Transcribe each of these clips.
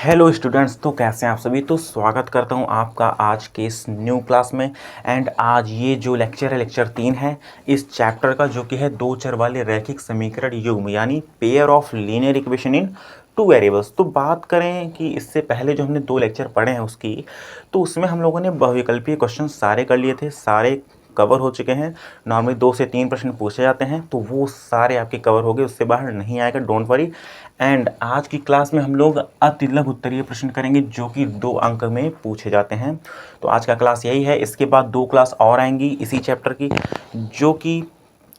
Hello students, तो कैसे हैं आप सभी। तो स्वागत करता हूं आपका आज के इस न्यू क्लास में। एंड आज ये जो लेक्चर है, लेक्चर 3 है इस चैप्टर का, जो कि है दो चर वाले रैखिक समीकरण युग्म यानी pair of linear equation in two variables. तो बात करें कि इससे पहले जो हमने दो लेक्चर पढ़े हैं उसकी, तो उसमें हम लोगों ने बहुविकल्पीय क्वेश्चन सारे कर लिए थे, सारे कवर हो चुके हैं। नॉर्मली 2 से 3 प्रश्न पूछे जाते हैं, तो वो सारे आपके कवर हो गए, उससे बाहर नहीं आएगा, डोंट वरी। एंड आज की क्लास में हम लोग अति लघु उत्तरीय प्रश्न करेंगे जो कि 2 अंक में पूछे जाते हैं। तो आज का क्लास यही है। इसके बाद 2 क्लास और आएंगी इसी चैप्टर की, जो कि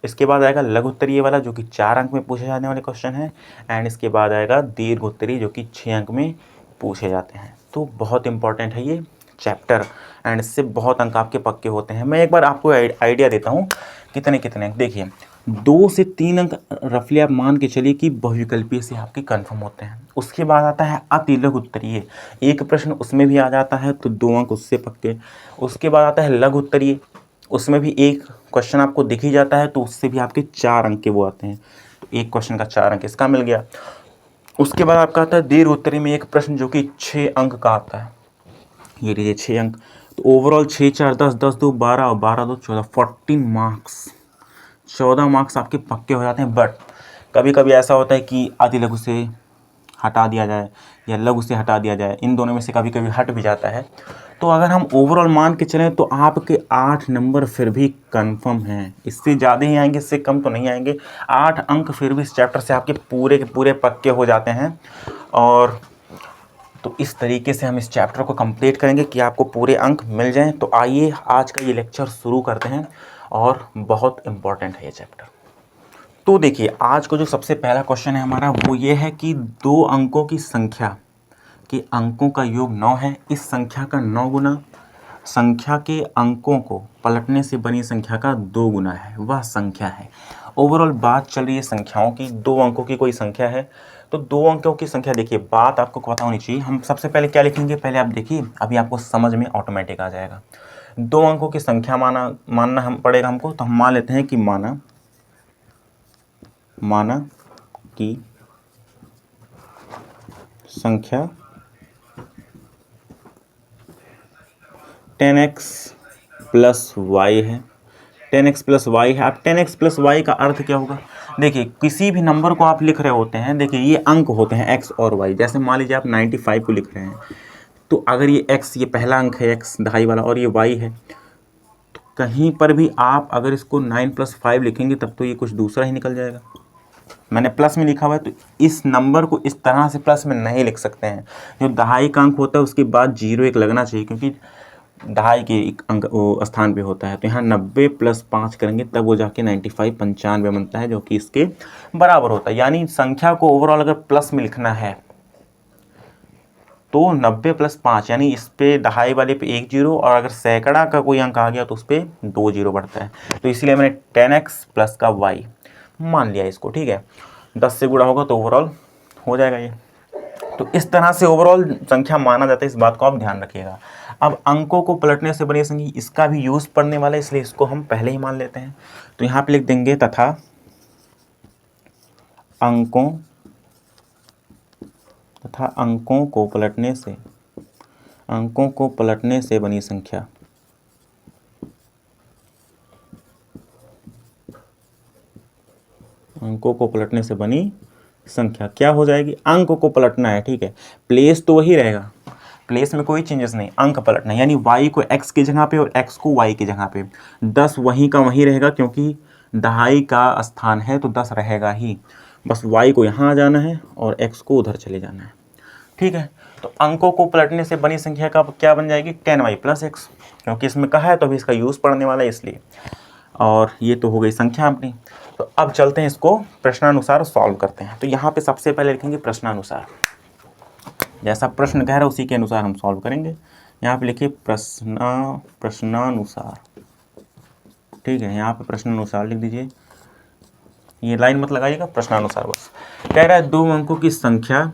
इसके बाद आएगा लघु उत्तरीय वाला जो कि 4 अंक में पूछे जाने वाले क्वेश्चन हैं। एंड इसके बाद आएगा दीर्घ उत्तरीय जो कि 6 अंक में पूछे जाते हैं। तो बहुत इंपॉर्टेंट है ये चैप्टर, एंड इससे बहुत अंक आपके पक्के होते हैं। मैं एक बार आपको आइडिया देता हूँ कितने कितने अंक। देखिए 2 से 3 अंक रफली आप मान के चलिए कि बहुविकल्पीय से आपके कंफर्म होते हैं। उसके बाद आता है अति लघु उत्तरीय, एक प्रश्न उसमें भी आ जाता है तो 2 अंक उससे पक्के। उसके बाद आता है लघु उत्तरीय, उसमें भी एक क्वेश्चन आपको दिख ही जाता है तो उससे भी आपके 4 अंक के वो आते हैं। तो एक क्वेश्चन का 4 अंक इसका मिल गया। उसके बाद आपका आता है दीर्घ उत्तरीय में एक प्रश्न जो कि 6 अंक का आता है। ये लीजिए 6 अंक। तो ओवरऑल 6 4 10 10 2 12 और 12 2 14 14 मार्क्स, 14 मार्क्स आपके पक्के हो जाते हैं। बट कभी कभी ऐसा होता है कि अति लघु से हटा दिया जाए या लघु से हटा दिया जाए, इन दोनों में से कभी कभी हट भी जाता है। तो अगर हम ओवरऑल मान के चलें तो आपके 8 नंबर फिर भी कंफर्म हैं। इससे ज़्यादा ही आएंगे, इससे कम तो नहीं आएंगे। 8 अंक फिर भी इस चैप्टर से आपके पूरे के पूरे पक्के हो जाते हैं। और तो इस तरीके से हम इस चैप्टर को कंप्लीट करेंगे कि आपको पूरे अंक मिल जाएं। तो आइए आज का ये लेक्चर शुरू करते हैं, और बहुत इम्पॉर्टेंट है ये चैप्टर। तो देखिए आज को जो सबसे पहला क्वेश्चन है हमारा वो ये है कि 2 अंकों की संख्या के अंकों का योग 9 है। इस संख्या का 9 गुना संख्या के अंकों को पलटने से बनी संख्या का 2 गुना है, वह संख्या है। ओवरऑल बात चल रही है संख्याओं की, 2 अंकों की कोई संख्या है। तो 2 अंकों की संख्या, देखिए बात आपको पता होनी चाहिए। हम सबसे पहले क्या लिखेंगे, पहले आप देखिए, अभी आपको समझ में ऑटोमेटिक आ जाएगा। 2 अंकों की संख्या मानना हम पड़ेगा हमको। तो हम मान लेते हैं कि माना कि संख्या 10x प्लस वाई है। 10x प्लस वाई है। अब 10x प्लस वाई का अर्थ क्या होगा, देखिए किसी भी नंबर को आप लिख रहे होते हैं, देखिए ये अंक होते हैं x और y। जैसे मान लीजिए आप 95 को लिख रहे हैं, तो अगर ये x, ये पहला अंक है x दहाई वाला, और ये y है, तो कहीं पर भी आप अगर इसको 9 + 5 लिखेंगे तब तो ये कुछ दूसरा ही निकल जाएगा। मैंने प्लस में लिखा हुआ है, तो इस नंबर को इस तरह से प्लस में नहीं लिख सकते हैं। जो दहाई का अंक होता है उसके बाद 0 1 लगना चाहिए, क्योंकि दहाई के एक अंक स्थान पे होता है। तो यहाँ 90 + 5 करेंगे तब वो जाके 95 95 बनता है, जो कि इसके बराबर होता है। यानी संख्या को ओवरऑल अगर प्लस में लिखना है तो 90 + 5, यानी इस पे दहाई वाले पे 1 0, और अगर सैकड़ा का कोई अंक आ गया तो उस पर 2 0 बढ़ता है। तो इसलिए मैंने 10x प्लस का y मान लिया इसको, ठीक है। 10 से गुणा होगा तो ओवरऑल हो जाएगा ये। तो इस तरह से ओवरऑल संख्या माना जाता है, इस बात को आप ध्यान रखिएगा। अब अंकों को पलटने से बनी संख्या, इसका भी यूज पड़ने वाला है, इसलिए इसको हम पहले ही मान लेते हैं। तो यहाँ पे लिख देंगे तथा अंकों को पलटने से बनी संख्या, अंकों को पलटने से बनी संख्या क्या हो जाएगी, अंक को पलटना है, ठीक है। प्लेस तो वही रहेगा, प्लेस में कोई चेंजेस नहीं, अंक पलटना, यानी y को x की जगह पे और x को y की जगह पे। 10 वहीं का वहीं रहेगा, क्योंकि दहाई का स्थान है तो 10 रहेगा ही। बस y को यहाँ आ जाना है और x को उधर चले जाना है, ठीक है। तो अंकों को पलटने से बनी संख्या का क्या बन जाएगी, 10y + x, क्योंकि इसमें कहा है तो अभी इसका यूज़ पड़ने वाला है इसलिए। और ये तो हो गई संख्या अपनी। तो अब चलते हैं इसको प्रश्नानुसार सॉल्व करते हैं। तो यहाँ पे सबसे पहले लिखेंगे प्रश्नानुसार, जैसा प्रश्न कह रहा है उसी के अनुसार हम सॉल्व करेंगे। यहाँ पे लिखिए प्रश्नानुसार, ठीक है। यहाँ पे प्रश्नानुसार लिख दीजिए, ये लाइन मत लगाइएगा, प्रश्नानुसार बस। कह रहा है 2 अंकों की संख्या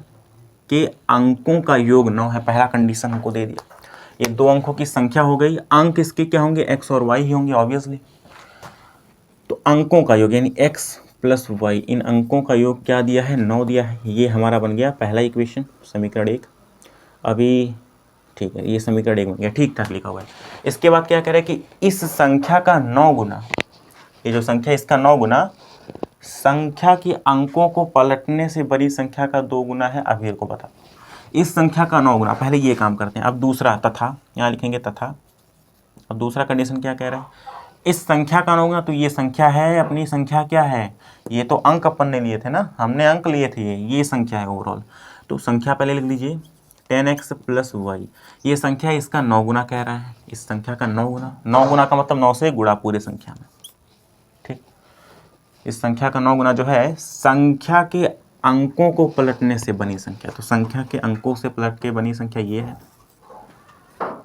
के अंकों का योग 9 है। पहला कंडीशन हमको दे दिया, ये 2 अंकों की संख्या हो गई, अंक इसके क्या होंगे, x और y ही होंगे ऑब्वियसली। तो अंकों का योग यानी x प्लस वाई, इन अंकों का योग क्या दिया है, 9 दिया है। ये हमारा बन गया पहला इक्वेशन, समीकरण 1। अभी ठीक है, ये समीकरण 1 बन गया, ठीक ठाक लिखा हुआ है। इसके बाद क्या करें कि इस संख्या का 9 गुना, ये जो संख्या इसका 9 गुना संख्या के अंकों को पलटने से बड़ी संख्या का 2 गुना है। अभी को बता, इस संख्या का 9 गुना, पहले ये काम करते हैं। अब दूसरा तथा, यहाँ लिखेंगे तथा। अब दूसरा कंडीशन क्या कह रहा है, इस संख्या का 9 गुना, तो ये संख्या है, अपनी संख्या क्या है, ये तो अंक अपन ने लिए थे ना, हमने अंक लिए थे, ये संख्या है ओवरऑल। तो संख्या पहले लिख लीजिए 10x + y, ये संख्या इसका 9 गुना कह रहा है, इस संख्या का 9 गुना। 9 गुना का मतलब 9 से गुणा पूरे संख्या में, ठीक। इस संख्या का 9 गुना जो है संख्या के अंकों को पलटने से बनी संख्या, तो संख्या के अंकों से पलट के बनी संख्या ये है।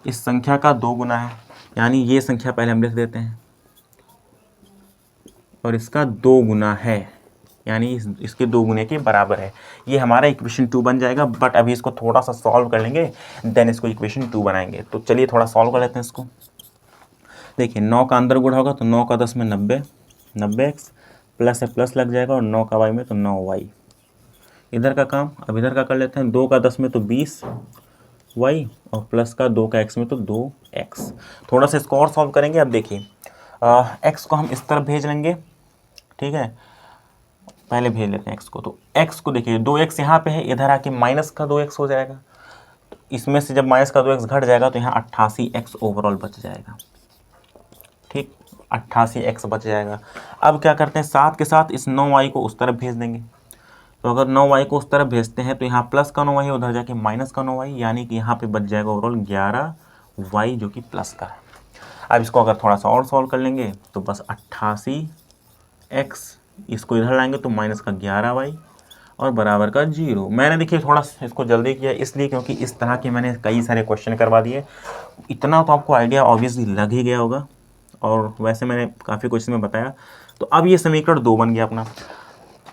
इस संख्या का 2 गुना है, यानी ये संख्या पहले हम लिख देते हैं, और इसका 2 गुना है, यानी इसके 2 गुने के बराबर है। ये हमारा इक्वेशन 2 बन जाएगा। बट अभी इसको थोड़ा सा सॉल्व कर लेंगे, देन इसको इक्वेशन 2 बनाएंगे। तो चलिए थोड़ा सॉल्व कर लेते हैं इसको। देखिए 9 का अंदर गुणा होगा तो 9 का 10 में 90, 90x प्लस है, प्लस लग जाएगा, और 9 का y में तो 9y। इधर का काम अब इधर का कर लेते हैं। 2 का 10 में तो 20y, और प्लस का 2 का x में तो 2x। थोड़ा सा इसको और सॉल्व करेंगे। अब देखिए x को हम इस तरफ भेज लेंगे, ठीक है, पहले भेज लेते हैं x को। तो x को देखिए 2x यहाँ पे है, इधर आके माइनस का 2x हो जाएगा, तो इसमें से जब माइनस का 2x घट जाएगा तो यहाँ 88x ओवरऑल बच जाएगा, ठीक, 88x बच जाएगा। अब क्या करते हैं, साथ के साथ इस 9y को उस तरफ भेज देंगे। तो अगर 9y को उस तरफ भेजते हैं तो यहाँ प्लस का 9y है, उधर जाके माइनस का 9y, यानी कि यहाँ पे बच जाएगा ओवरऑल 11y, जो कि प्लस का है। अब इसको अगर थोड़ा सा और सॉल्व कर लेंगे तो बस 88x, इसको इधर लाएंगे तो माइनस का 11y और बराबर का 0। मैंने देखिए थोड़ा इसको जल्दी किया इसलिए क्योंकि इस तरह के मैंने कई सारे क्वेश्चन करवा दिए, इतना तो आपको आइडिया ऑब्वियसली लग ही गया होगा, और वैसे मैंने काफ़ी क्वेश्चन में बताया। तो अब ये समीकरण 2 बन गया अपना।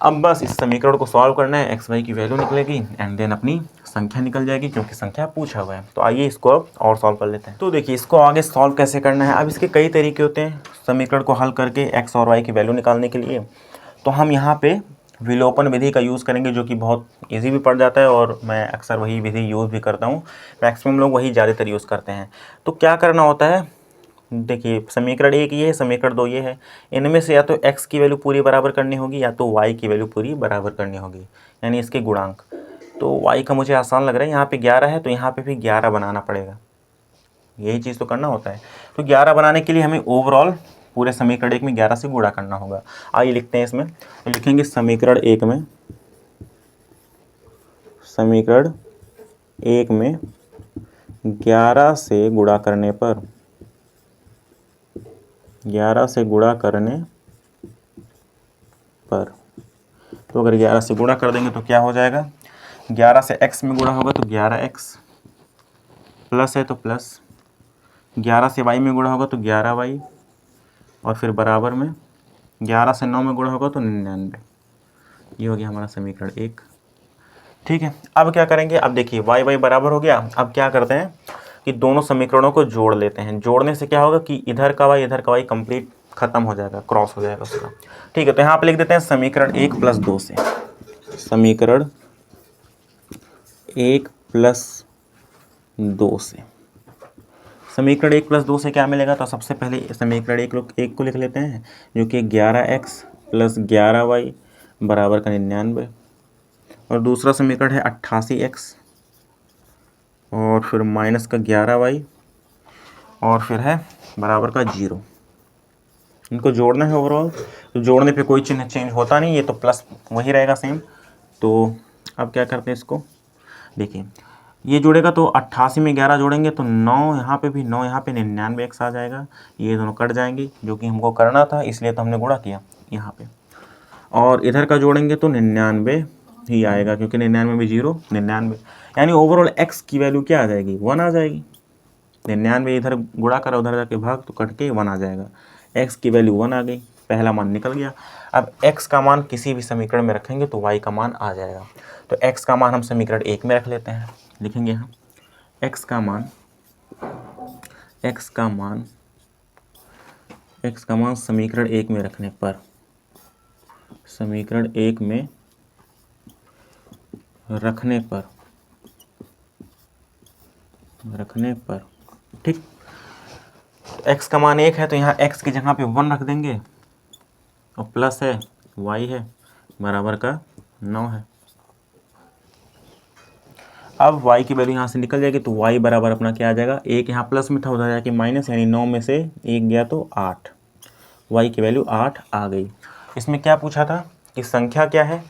अब बस इस समीकरण को सॉल्व करना है, एक्स वाई की वैल्यू निकलेगी एंड देन अपनी संख्या निकल जाएगी, क्योंकि संख्या पूछा हुआ है। तो आइए इसको अब और सॉल्व कर लेते हैं। तो देखिए इसको आगे सॉल्व कैसे करना है। अब इसके कई तरीके होते हैं समीकरण को हल करके एक्स और वाई की वैल्यू निकालने के लिए। तो हम यहाँ पे विलोपन विधि का यूज़ करेंगे, जो कि बहुत ईजी भी पड़ जाता है, और मैं अक्सर वही विधि यूज़ भी करता हूँ। मैक्सिमम लोग वही ज़्यादातर यूज़ करते हैं। तो क्या करना होता है, देखिए समीकरण 1 ये है, समीकरण 2 ये है। इनमें से या तो x की वैल्यू पूरी बराबर करनी होगी या तो y की वैल्यू पूरी बराबर करनी होगी, यानी इसके गुणांक। तो y का मुझे आसान लग रहा है, यहाँ पे 11 है तो यहाँ पे भी 11 बनाना पड़ेगा, यही चीज़ तो करना होता है। तो 11 बनाने के लिए हमें ओवरऑल पूरे समीकरण 1 में 11 से गुणा करना होगा। आइए लिखते हैं इसमें, तो लिखेंगे समीकरण 1 में, समीकरण 1 में 11 से गुणा करने पर, 11 से गुणा करने पर, तो अगर 11 से गुणा कर देंगे तो क्या हो जाएगा, 11 से x में गुणा होगा तो 11x, प्लस है तो प्लस, 11 से y में गुणा होगा तो 11y, और फिर बराबर में 11 से 9 में गुणा होगा तो 99। ये हो गया हमारा समीकरण 1, ठीक है। अब क्या करेंगे, अब देखिए y बराबर हो गया। अब क्या करते हैं कि दोनों समीकरणों को जोड़ लेते हैं। जोड़ने से क्या होगा कि इधर का y कंप्लीट खत्म हो जाएगा, क्रॉस हो जाएगा उसका, ठीक है। तो यहाँ पे लिख देते हैं समीकरण 1 + 2 से, समीकरण 1 + 2 से, समीकरण 1 + 2 से क्या मिलेगा। तो सबसे पहले समीकरण 1 को लिख लेते हैं, जो कि 11x + 11y बराबर का 99, और दूसरा समीकरण है 88x और फिर माइनस का 11y और फिर है बराबर का 0। इनको जोड़ना है ओवरऑल। तो जोड़ने पे कोई चिन्ह चेंज होता नहीं, ये तो प्लस वही रहेगा सेम। तो अब क्या करते हैं इसको, देखिए ये जोड़ेगा तो 88 में 11 जोड़ेंगे तो 9 यहाँ पे भी 9 यहाँ पे 99x आ जाएगा। ये दोनों कट जाएंगे, जो कि हमको करना था, इसलिए तो हमने गुणा किया यहाँ पे। और इधर का जोड़ेंगे तो 99 ही आएगा, क्योंकि 99 में 0 99, यानी ओवरऑल x की वैल्यू क्या आ जाएगी, 1 आ जाएगी। 99 इधर गुणा करा, उधर जाके भाग तो कट के 1 आ जाएगा। x की वैल्यू 1 आ गई, पहला मान निकल गया। अब x का मान किसी भी समीकरण में रखेंगे तो y का मान आ जाएगा। तो x का मान हम समीकरण 1 में रख लेते हैं, लिखेंगे यहाँ x का मान समीकरण 1 में रखने पर, समीकरण 1 में रखने पर रखने पर, ठीक। x का मान 1 है तो यहाँ x की जगह पे 1 रख देंगे और प्लस है y है बराबर का 9 है। अब y की वैल्यू यहाँ से निकल जाएगी तो y बराबर अपना क्या आ जाएगा, एक यहाँ प्लस में था उधर जाके माइनस, यानी 9 में से 1 गया तो 8, y की वैल्यू 8 आ गई। इसमें क्या पूछा था कि संख्या क्या है,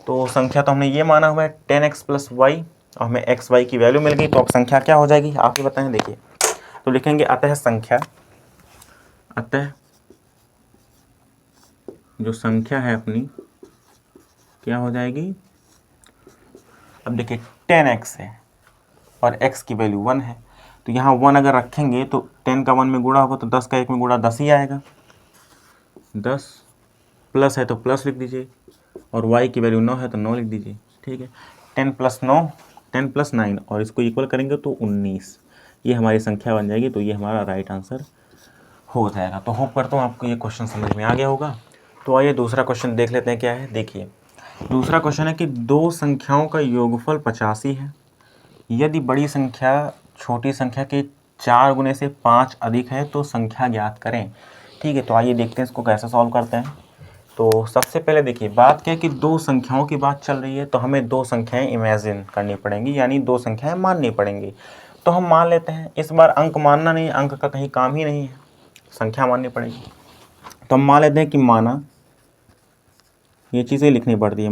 तो संख्या तो हमने ये माना हुआ है 10x + y और हमें x y की वैल्यू मिल गई, तो अब संख्या क्या हो जाएगी आप ही बताएं। देखिए तो लिखेंगे अतः संख्या, अतः जो संख्या है अपनी क्या हो जाएगी, अब देखिए 10x है और x की वैल्यू 1 है, तो यहाँ 1 अगर रखेंगे तो 10 का 1 में गुणा होगा तो 10 का 1 में गुणा 10 ही आएगा, 10 प्लस है तो प्लस लिख दीजिए और y की वैल्यू 9 है तो 9 लिख दीजिए, ठीक है। 10 + 9 10 + 9 और इसको इक्वल करेंगे तो 19, ये हमारी संख्या बन जाएगी, तो ये हमारा राइट आंसर हो जाएगा। तो होप करता हूँ आपको ये क्वेश्चन समझ में आ गया होगा। तो आइए दूसरा क्वेश्चन देख लेते हैं क्या है। देखिए दूसरा क्वेश्चन है कि दो संख्याओं का योगफल 85 है, यदि बड़ी संख्या छोटी संख्या के 4 गुने से 5 अधिक है तो संख्या ज्ञात करें, ठीक है। तो आइए देखते हैं इसको कैसे सॉल्व करते हैं। तो सबसे पहले देखिए बात क्या है कि दो संख्याओं की बात चल रही है, तो हमें दो संख्याएं इमेजिन करनी पड़ेंगी, यानी दो संख्याएं माननी पड़ेंगी। तो हम मान लेते हैं, इस बार अंक मानना नहीं, अंक का कहीं काम ही नहीं है, संख्या माननी पड़ेगी। तो हम मान लेते हैं कि माना, ये चीज़ें लिखनी पड़ती है,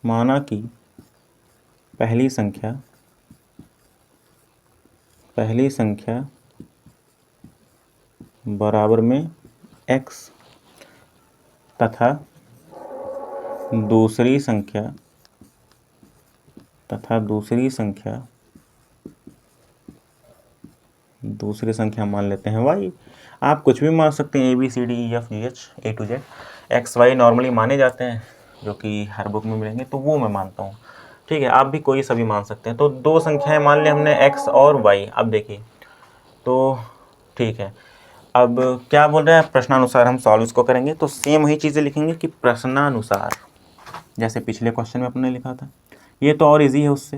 माना कि पहली संख्या बराबर में x तथा दूसरी संख्या मान लेते हैं y। आप कुछ भी मान सकते हैं, ABCDEFGH A to Z, XY normally माने जाते हैं जो कि हर बुक में मिलेंगे, तो वो मैं मानता हूँ, ठीक है। आप भी कोई सभी मान सकते हैं। तो दो संख्याएं मान ली हमने x और y। अब देखिए तो ठीक है, अब क्या बोल रहे हैं, प्रश्नानुसार हम सॉल्व इसको करेंगे। तो सेम वही चीज़ें लिखेंगे कि प्रश्नानुसार, जैसे पिछले क्वेश्चन में अपने लिखा था, ये तो और इजी है उससे,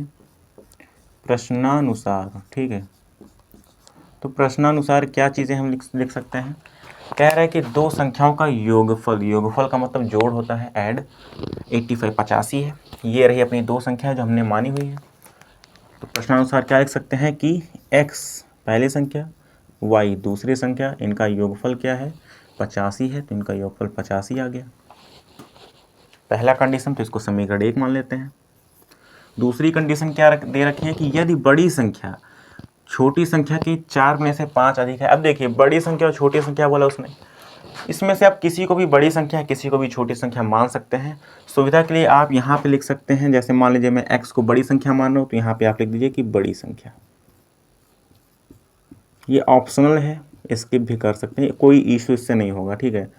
प्रश्नानुसार, ठीक है। तो प्रश्नानुसार क्या चीज़ें हम लिख सकते हैं, कह रहा है कि दो संख्याओं का योगफल का मतलब जोड़ होता है, ऐड 85 85 है, ये रही अपनी दो संख्या जो हमने मानी हुई है। तो प्रश्नानुसार क्या लिख सकते हैं कि x पहली संख्या, y दूसरी संख्या, इनका योगफल क्या है 85 है, तो इनका योगफल 85 आ गया पहला कंडीशन। तो इसको समीकरण 1 मान लेते हैं। दूसरी कंडीशन क्या दे रखी है कि यदि बड़ी संख्या छोटी संख्या के 4 में से 5 अधिक है। अब देखिए बड़ी संख्या और छोटी संख्या बोला उसने, इसमें से आप किसी को भी बड़ी संख्या किसी को भी छोटी संख्या मान सकते हैं। सुविधा के लिए आप यहाँ पे लिख सकते हैं, जैसे मान लीजिए मैं x को बड़ी संख्या मान रहा हूँ, तो यहाँ पे आप लिख दीजिए कि बड़ी संख्या, ये ऑप्शनल है, स्किप भी कर सकते हैं, कोई इशू इससे नहीं होगा, ठीक है।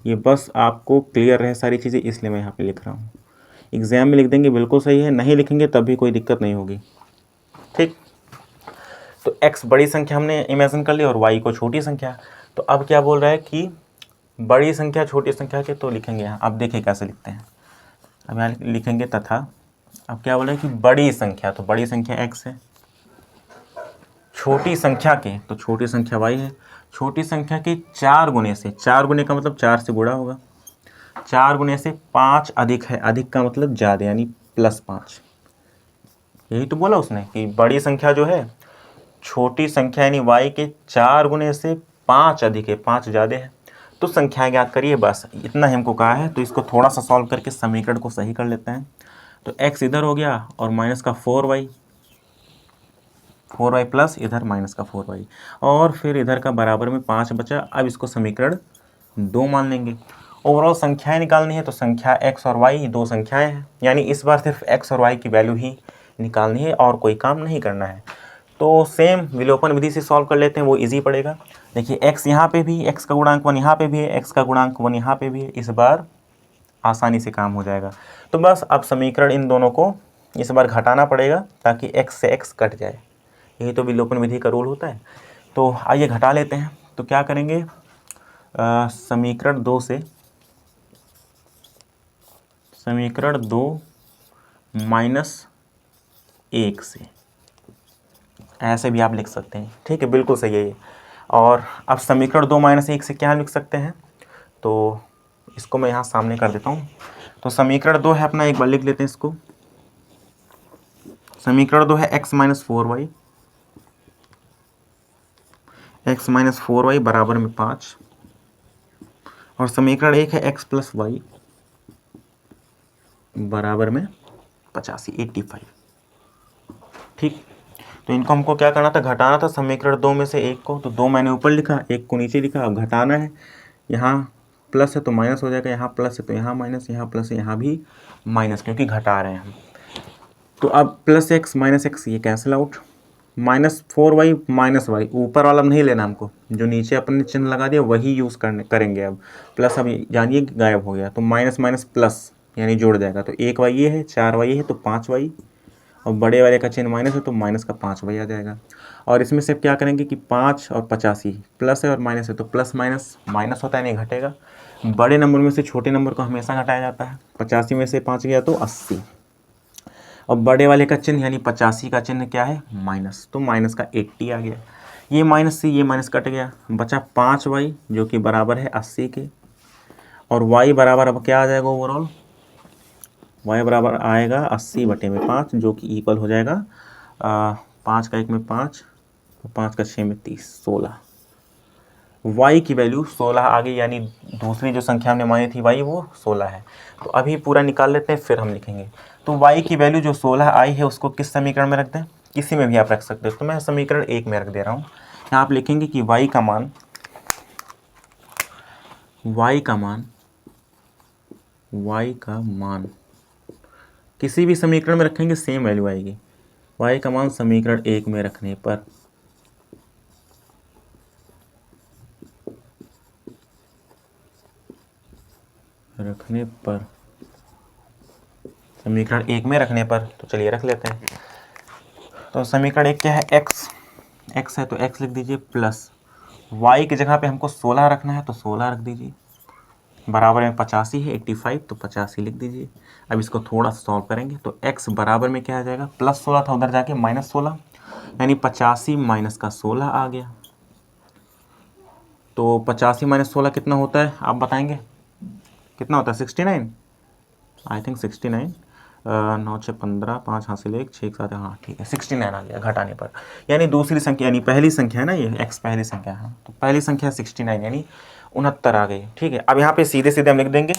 ये बस आपको क्लियर रहे सारी चीज़ें, इसलिए मैं यहाँ पे लिख रहा हूँ। एग्जाम में लिख देंगे बिल्कुल सही है, नहीं लिखेंगे तब भी कोई दिक्कत नहीं होगी, ठीक। तो x बड़ी संख्या हमने इमेजिन कर ली और y को छोटी संख्या। तो अब क्या बोल रहा है कि बड़ी संख्या छोटी संख्या के, तो लिखेंगे यहाँ, अब देखिए कैसे लिखते हैं। अब यहाँ लिखेंगे तथा, अब क्या बोल रहे हैं कि बड़ी संख्या, तो बड़ी संख्या x है, छोटी संख्या के, तो छोटी संख्या y है, छोटी संख्या के 4 गुने से, 4 गुने का मतलब 4 से गुणा होगा, 4 गुने से 5 अधिक है, अधिक का मतलब ज़्यादा, यानी +5। यही तो बोला उसने कि बड़ी संख्या जो है छोटी संख्या यानी y के 4 गुने से 5 अधिक है, 5 ज़्यादा है, तो संख्याएं ज्ञात करिए, बस इतना ही हमको कहा है। तो इसको थोड़ा सा सॉल्व करके समीकरण को सही कर लेते हैं। तो x इधर हो गया और माइनस का 4y प्लस इधर माइनस का 4y, और फिर इधर का बराबर में 5 बचा। अब इसको समीकरण 2 मान लेंगे। ओवरऑल संख्याएं निकालनी है, तो संख्या x और y दो संख्याएं हैं, यानी इस बार सिर्फ x और y की वैल्यू ही निकालनी है और कोई काम नहीं करना है। तो सेम विलोपन विधि से सॉल्व कर लेते हैं, वो इजी पड़ेगा। देखिए x यहाँ पे भी, x का गुणांक 1 यहाँ पे भी है, x का गुणांक 1 यहाँ पे भी है, इस बार आसानी से काम हो जाएगा। तो बस अब समीकरण इन दोनों को इस बार घटाना पड़ेगा ताकि x से x कट जाए, यही तो विलोपन विधि का रूल होता है। तो आइए घटा लेते हैं। तो क्या करेंगे, समीकरण 2 से, समीकरण 2 -1 से, ऐसे भी आप लिख सकते हैं, ठीक है, बिल्कुल सही है ये। और अब समीकरण 2 - 1 से क्या लिख सकते हैं, तो इसको मैं यहाँ सामने कर देता हूँ। तो समीकरण 2 है अपना, एक बार लिख लेते हैं इसको। समीकरण 2 है x - 4y, x - 4y बराबर में 5। और समीकरण 1 है x + y बराबर में 85, 85। ठीक, तो इनको हमको क्या करना था, घटाना था समीकरण 2 में से एक को। तो 2 मैंने ऊपर लिखा, एक को नीचे लिखा। अब घटाना है, यहाँ प्लस है तो माइनस हो जाएगा, यहाँ प्लस है तो यहाँ माइनस, यहाँ प्लस है यहाँ भी माइनस, क्योंकि घटा रहे हैं हम। तो अब +x - x ये कैंसिल आउट, -4y - y, ऊपर वाला नहीं लेना हमको, जो नीचे अपन ने चिन्ह लगा दिया वही यूज़ करेंगे। अब प्लस अब जानिए गायब हो गया, तो माइनस माइनस प्लस यानी जोड़ जाएगा। तो 1y ये है, 4y है तो 5y, और बड़े वाले का चिन्ह माइनस है तो माइनस का 5y आ जाएगा। और इसमें से क्या करेंगे कि 5 और 85 प्लस है और माइनस है, तो प्लस माइनस माइनस होता है, नहीं घटेगा। बड़े नंबर में से छोटे नंबर को हमेशा घटाया जाता है। 85 में से 5 गया तो 80, और बड़े वाले का चिन्ह यानी 85 का चिन्ह क्या है, माइनस, तो माइनस का 80 आ गया। ये माइनस से ये माइनस कट गया, बचा 5y जो कि बराबर है 80 के। और y बराबर अब क्या आ जाएगा ओवरऑल, y बराबर आएगा 80/5, जो कि इक्वल हो जाएगा 5 का 1 में 5, 5 का 6 में 30, 16। y की वैल्यू 16 आ गई, यानी दूसरी जो संख्या हमने मानी थी y वो 16 है। तो अभी पूरा निकाल लेते हैं, फिर हम लिखेंगे। तो y की वैल्यू जो 16 आई है उसको किस समीकरण में रख दें, किसी में भी आप रख सकते हो। तो मैं समीकरण 1 में रख दे रहा हूँ। यहाँ आप लिखेंगे कि y का मान किसी भी समीकरण में रखेंगे सेम वैल्यू आएगी। y का मान समीकरण 1 में रखने पर समीकरण 1 में रखने पर, तो चलिए रख लेते हैं। तो समीकरण 1 क्या है, x है तो x लिख दीजिए, प्लस y की जगह पे हमको 16 रखना है तो 16 रख दीजिए, बराबर में 85 है, 85 तो 85 लिख दीजिए। अब इसको थोड़ा सा सॉल्व करेंगे तो x बराबर में क्या आ जाएगा, +16 था उधर जाके -16, यानी 85 माइनस का 16 आ गया। तो 85 - 16 कितना होता है आप बताएंगे, कितना होता है, 69, आई थिंक 69। 9 6 15, 5 हासिल 1, 6 7, हाँ ठीक है 69 आ गया घटाने पर। यानी दूसरी संख्या, यानी पहली संख्या है ना ये, x पहली संख्या है, तो पहली संख्या 69 यानी 69 आ गई। ठीक है, अब यहाँ पे सीधे सीधे हम लिख देंगे,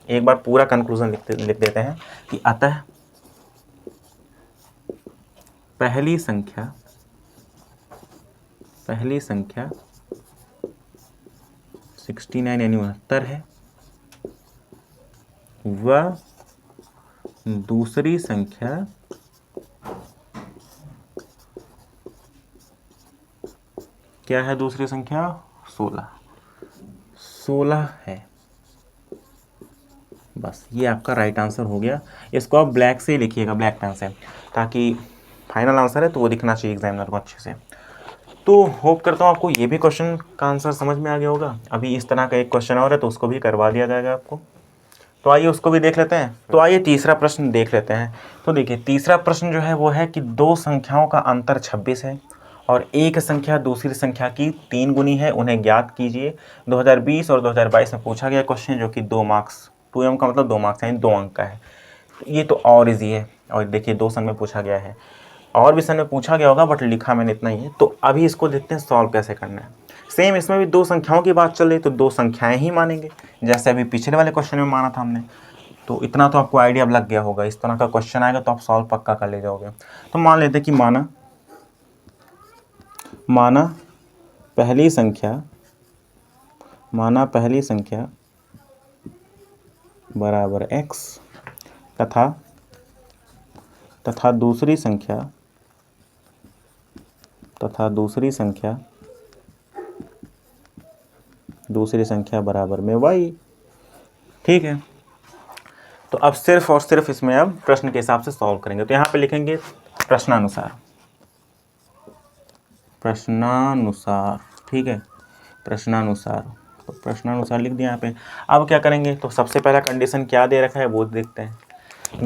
एक बार पूरा कंक्लूजन लिख देते हैं कि अतः पहली संख्या 69 यानी 69 है, वह दूसरी संख्या क्या है, दूसरी संख्या 16 है। बस ये आपका राइट आंसर हो गया। इसको आप ब्लैक से लिखिएगा, ब्लैक पेन से, ताकि फाइनल आंसर है तो वो दिखना चाहिए एग्जामिनर को अच्छे से। तो होप करता हूँ आपको ये भी क्वेश्चन का आंसर समझ में आ गया होगा। अभी इस तरह का एक क्वेश्चन और है तो उसको भी करवा दिया जाएगा आपको, तो आइए उसको भी देख लेते हैं। तो आइए तीसरा प्रश्न देख लेते हैं। तो देखिए तीसरा प्रश्न जो है वो है कि दो संख्याओं का अंतर 26 है और एक संख्या दूसरी संख्या की 3 गुनी है, उन्हें ज्ञात कीजिए। 2020 और 2022 में पूछा गया क्वेश्चन, जो कि 2 मार्क्स, 2m का मतलब 2 मार्क्स यानी 2 अंक का है। ये तो और ईजी है, और देखिए 2 संग में पूछा गया है, और भी संग में पूछा गया होगा बट लिखा मैंने इतना ही है। तो अभी इसको देखते हैं सॉल्व कैसे करना है। सेम इसमें भी 2 संख्याओं की बात चल रही, तो 2 संख्याएं ही मानेंगे, जैसे अभी पिछले वाले क्वेश्चन में माना था हमने। तो इतना तो आपको आइडिया अब लग गया होगा, इस तरह का क्वेश्चन आएगा तो आप सॉल्व पक्का कर ले जाओगे। तो मान लेते हैं कि माना पहली संख्या बराबर x तथा दूसरी संख्या बराबर में y। ठीक है, तो अब सिर्फ और सिर्फ इसमें अब प्रश्न के हिसाब से सॉल्व करेंगे। तो यहाँ पे लिखेंगे प्रश्नानुसार, ठीक है, प्रश्नानुसार। तो प्रश्नानुसार लिख दिया यहाँ पे। अब क्या करेंगे, तो सबसे पहला कंडीशन क्या दे रखा है वो देखते हैं।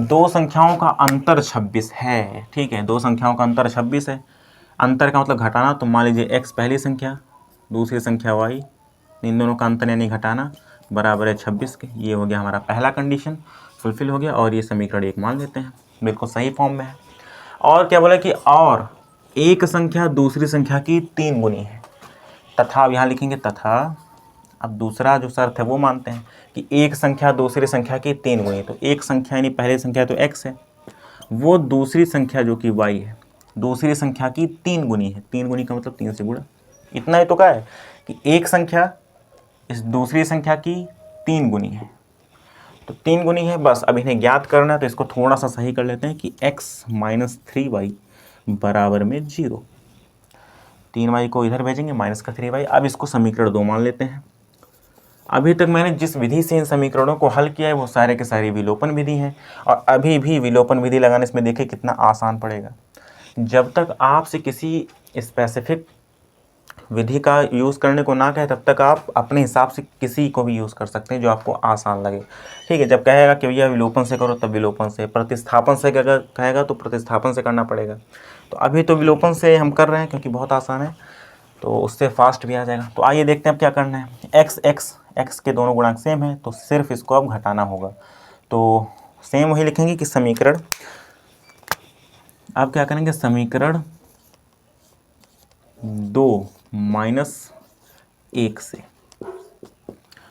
2 संख्याओं का अंतर 26 है, ठीक है, 2 संख्याओं का अंतर 26 है। अंतर का मतलब घटाना, तो मान लीजिए x पहली संख्या, दूसरी संख्या y, इन दोनों का अंतर यानी घटाना बराबर है 26 के। ये हो गया हमारा पहला कंडीशन फुलफिल हो गया और ये समीकरण 1 मान लेते हैं, बिल्कुल सही फॉर्म में है। और क्या बोला कि और एक संख्या दूसरी संख्या की 3 गुनी है, तथा अब यहाँ लिखेंगे तथा। अब दूसरा जो शर्त है वो मानते हैं कि एक संख्या दूसरी संख्या की 3 गुनी, तो एक संख्या यानी पहली संख्या तो x है, वो दूसरी संख्या जो कि y है दूसरी संख्या की 3 गुनी है। 3 गुनी का मतलब 3 से गुणा। इतना ही तो क्या है कि एक संख्या इस दूसरी संख्या की 3 गुनी है, तो 3 गुनी है बस। अब इन्हें ज्ञात करना है तो इसको थोड़ा सा सही कर लेते हैं कि x - 3y बराबर में 0। 3y को इधर भेजेंगे माइनस का 3y। अब इसको समीकरण 2 मान लेते हैं। अभी तक मैंने जिस विधि से इन समीकरणों को हल किया है वो सारे के सारे विलोपन विधि हैं, और अभी भी विलोपन विधि लगाने इसमें देखिए कितना आसान पड़ेगा। जब तक आपसे किसी स्पेसिफिक विधि का यूज़ करने को ना कहे तब तक आप अपने हिसाब से किसी को भी यूज़ कर सकते हैं जो आपको आसान लगे, ठीक है। जब कहेगा कि भैया विलोपन से करो तब विलोपन से, प्रतिस्थापन से अगर कहेगा तो प्रतिस्थापन से करना पड़ेगा। तो अभी तो विलोपन से हम कर रहे हैं क्योंकि बहुत आसान है, तो उससे फास्ट भी आ जाएगा। तो आइए देखते हैं अब क्या करना है। x के दोनों गुणांक सेम है तो सिर्फ इसको अब घटाना होगा। तो सेम वही लिखेंगे कि समीकरण, अब क्या करेंगे समीकरण 2 - 1 से,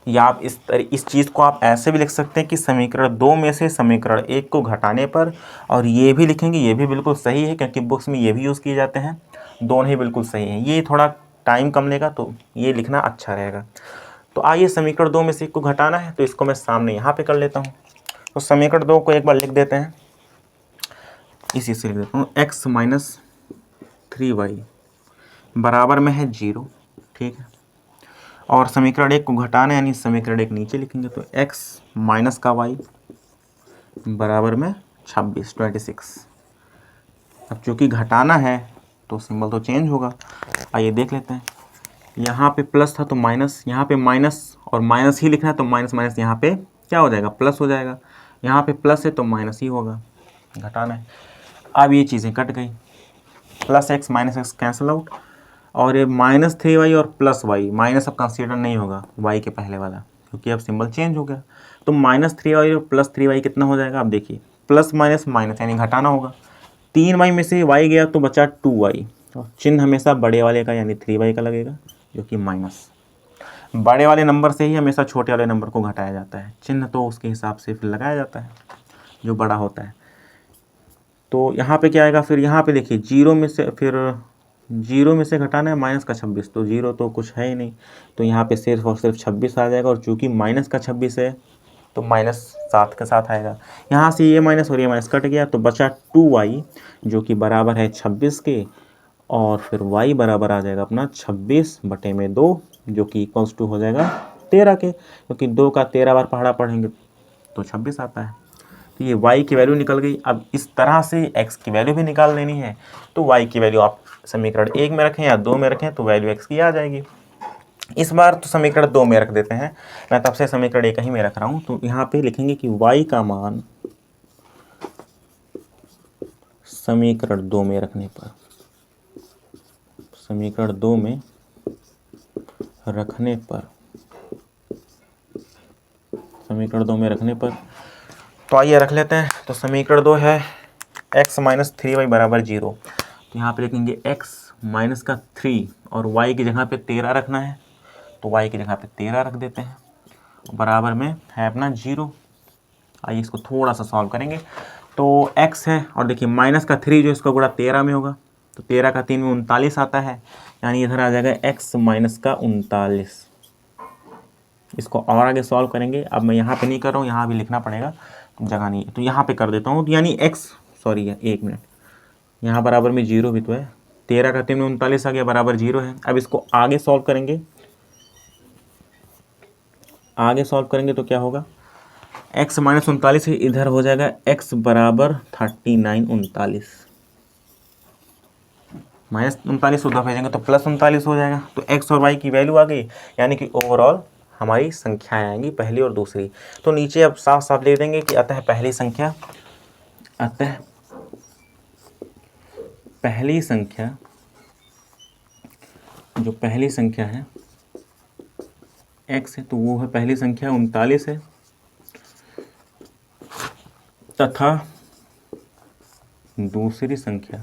या आप इस चीज़ को आप ऐसे भी लिख सकते हैं कि समीकरण 2 में से समीकरण 1 को घटाने पर, और ये भी लिखेंगे, ये भी बिल्कुल सही है क्योंकि बुक्स में ये भी यूज़ किए जाते हैं, दोनों ही बिल्कुल सही हैं। ये थोड़ा टाइम कम लेगा तो ये लिखना अच्छा रहेगा। तो आइए समीकरण 2 में से 1 को घटाना है तो इसको मैं सामने यहाँ पे कर लेता हूँ। तो समीकरण 2 को एक बार लिख देते हैं, इसी से लिख देता हूँ x - 3y बराबर में है 0, ठीक है। और समीकरण 1 को घटाना यानी समीकरण 1 नीचे लिखेंगे तो x माइनस का y बराबर में 26। अब चूँकि घटाना है तो सिंबल तो चेंज होगा। आइए देख लेते हैं, यहाँ पे प्लस था तो माइनस, यहाँ पे माइनस और माइनस ही लिखना है तो माइनस माइनस यहाँ पे क्या हो जाएगा प्लस हो जाएगा, यहाँ पे प्लस है तो माइनस ही होगा, घटाना है। अब ये चीज़ें कट गई, plus x minus x cancel out, और ये -3y और प्लस y, माइनस अब कंसीडर नहीं होगा y के पहले वाला क्योंकि अब सिंबल चेंज हो गया। तो -3y और प्लस 3y कितना हो जाएगा, अब देखिए प्लस माइनस माइनस यानी घटाना होगा। 3y में से y गया तो बचा 2y, और चिन्ह हमेशा बड़े वाले का यानी 3y का लगेगा जो कि माइनस। बड़े वाले नंबर से ही हमेशा छोटे वाले नंबर को घटाया जाता है, चिन्ह तो उसके हिसाब से फिर लगाया जाता है जो बड़ा होता है। तो यहाँ पे क्या आएगा, फिर यहाँ पे देखिए 0 में से घटाना है माइनस का 26, तो 0 तो कुछ है ही नहीं, तो यहाँ पे सिर्फ और सिर्फ 26 आ जाएगा। और चूँकि माइनस का 26 है तो -7 के साथ आएगा। यहाँ से ये माइनस और ये माइनस कट गया तो बचा 2y जो कि बराबर है 26 के, और फिर y बराबर आ जाएगा अपना 26/2 जो कि इक्वल्स टू हो जाएगा 13 के, क्योंकि 2 का 13 बार पहाड़ा पढ़ेंगे तो 26 आता है। तो ये y की वैल्यू निकल गई। अब इस तरह से x की वैल्यू भी निकाल लेनी है, तो y की वैल्यू आप समीकरण 1 में रखें या 2 में रखें तो वैल्यू x की आ जाएगी। इस बार तो समीकरण 2 में रख देते हैं, मैं तब से समीकरण 1 ही में रख रहा हूँ। तो यहाँ पे लिखेंगे कि y का मान समीकरण 2 में रखने पर, समीकरण 2 में रखने पर, समीकरण 2 में रखने पर, तो आइए रख लेते हैं। तो समीकरण 2 है x - 3y बराबर 0। तो यहाँ पे लिखेंगे x माइनस का 3 और y की जगह पे 13 रखना है, तो y की जगह पे 13 रख देते हैं, बराबर में है अपना 0। आइए इसको थोड़ा सा सॉल्व करेंगे। तो x है और देखिए माइनस का 3 जो इसका गुणा 13 में होगा, तो 13 का 3 में 39 आता है, यानी इधर आ जाएगा x माइनस का 39। इसको और आगे सॉल्व करेंगे। अब मैं यहाँ पे नहीं कर रहा हूँ, यहाँ भी लिखना पड़ेगा, जगह नहीं है तो यहाँ पे कर देता हूँ। यानी x, सॉरी है 1 मिनट, यहाँ बराबर में 0 भी तो है, 13 का 3 में 39 आ गया, बराबर 0 है। अब इसको आगे सॉल्व करेंगे, आगे सॉल्व करेंगे तो क्या होगा, x माइनस 39 इधर हो जाएगा x बराबर 39 माइनस 39 उधर भेजेंगे तो प्लस 39 हो जाएगा। तो x और y की वैल्यू आ गई, यानी कि ओवरऑल हमारी संख्याएं आएंगी पहली और दूसरी। तो नीचे अब साफ साफ लिख देंगे कि अतः पहली संख्या, अतः पहली संख्या जो पहली संख्या है x है तो वो है पहली संख्या 39 है, तथा दूसरी संख्या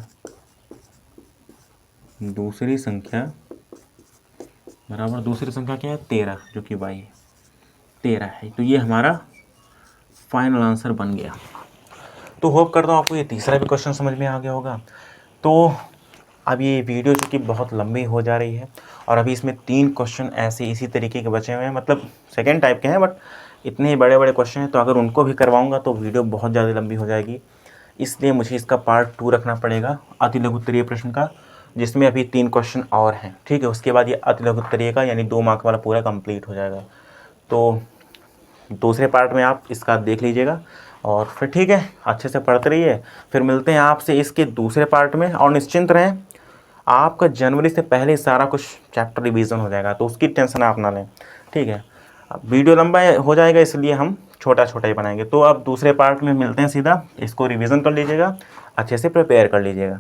बराबर दूसरी संख्या क्या है 13, जो कि y है 13 है। तो ये हमारा फाइनल आंसर बन गया। तो होप करता हूँ आपको ये तीसरा भी क्वेश्चन समझ में आ गया होगा। तो अब ये वीडियो जो कि बहुत लंबी हो जा रही है और अभी इसमें 3 क्वेश्चन ऐसे इसी तरीके के बचे हुए हैं, मतलब सेकेंड टाइप के हैं, बट इतने ही बड़े बड़े क्वेश्चन हैं, तो अगर उनको भी करवाऊंगा तो वीडियो बहुत ज़्यादा लंबी हो जाएगी। इसलिए मुझे इसका पार्ट 2 रखना पड़ेगा अति लघु उत्तरीय प्रश्न का, जिसमें अभी 3 क्वेश्चन और हैं, ठीक है। उसके बाद ये अति लघु उत्तरीय का यानी 2 मार्क वाला पूरा कंप्लीट हो जाएगा। तो दूसरे पार्ट में आप इसका देख लीजिएगा और फिर ठीक है, अच्छे से पढ़ते रहिए। फिर मिलते हैं आपसे इसके दूसरे पार्ट में, और निश्चिंत रहें आपका जनवरी से पहले सारा कुछ चैप्टर रिवीजन हो जाएगा, तो उसकी टेंशन आप ना लें, ठीक है। अब वीडियो लंबा हो जाएगा इसलिए हम छोटा छोटा ही बनाएंगे। तो अब दूसरे पार्ट में मिलते हैं सीधा, इसको रिवीजन कर लीजिएगा, अच्छे से प्रिपेयर कर लीजिएगा।